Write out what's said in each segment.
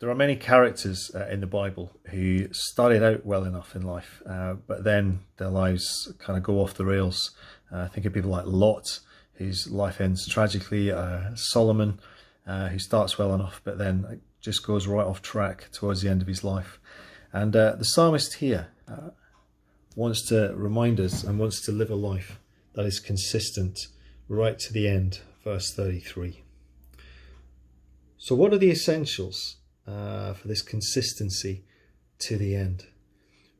There are many characters in the Bible who started out well enough in life, but then their lives kind of go off the rails. Think of people like Lot, whose life ends tragically, Solomon, who starts well enough, but then just goes right off track towards the end of his life. And the psalmist here wants to remind us and wants to live a life that is consistent right to the end, verse 33. So what are the essentials for this consistency to the end?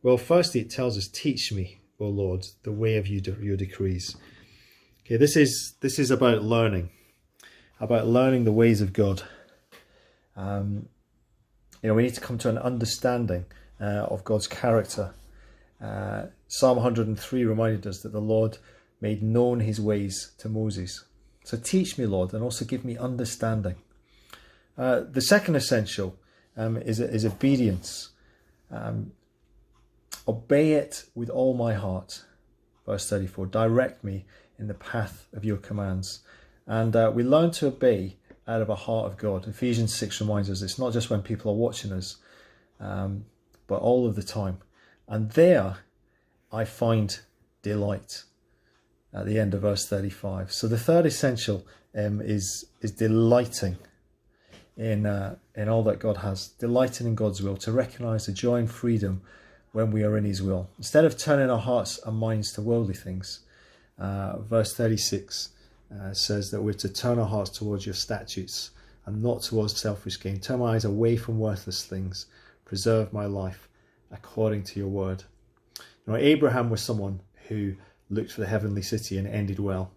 Well, firstly, it tells us, teach me, O Lord, the way of your decrees. Okay, this is about learning the ways of God. We need to come to an understanding of God's character. Psalm 103 reminded us that the Lord made known his ways to Moses. So teach me, Lord, and also give me understanding. The second essential is obedience. Obey it with all my heart. Verse 34, direct me in the path of your commands. And we learn to obey out of a heart of God. Ephesians 6 reminds us it's not just when people are watching us, but all of the time. And there I find delight at the end of verse 35. So the third essential is delighting in all that God has, delighting in God's will, to recognize the joy and freedom when we are in his will. Instead of turning our hearts and minds to worldly things, verse 36 says that we're to turn our hearts towards your statutes and not towards selfish gain. Turn my eyes away from worthless things. Preserve my life according to your word. Abraham was someone who looked for the heavenly city and it ended well.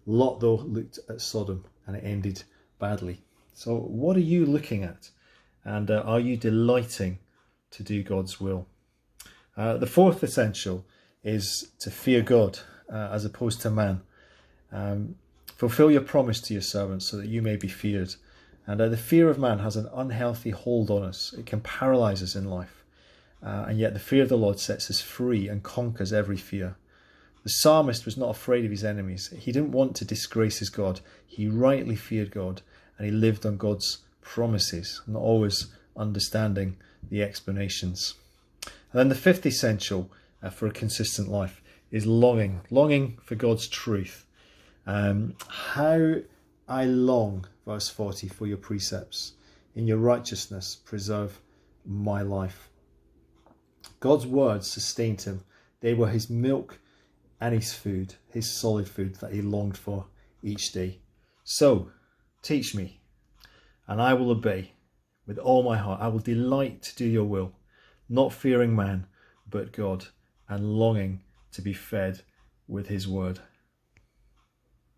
Lot, though, looked at Sodom and it ended badly. So what are you looking at? And are you delighting to do God's will? The fourth essential is to fear God as opposed to man. Fulfill your promise to your servants so that you may be feared. And the fear of man has an unhealthy hold on us. It can paralyze us in life. And yet the fear of the Lord sets us free and conquers every fear. The psalmist was not afraid of his enemies. He didn't want to disgrace his God. He rightly feared God and he lived on God's promises, not always understanding the explanations. And then the fifth essential for a consistent life is longing for God's truth. How I long, verse 40, for your precepts. In your righteousness, preserve my life. God's words sustained him. They were his milk and his food, his solid food that he longed for each day. So, teach me, and I will obey with all my heart. I will delight to do your will, not fearing man, but God, and longing to be fed with his word.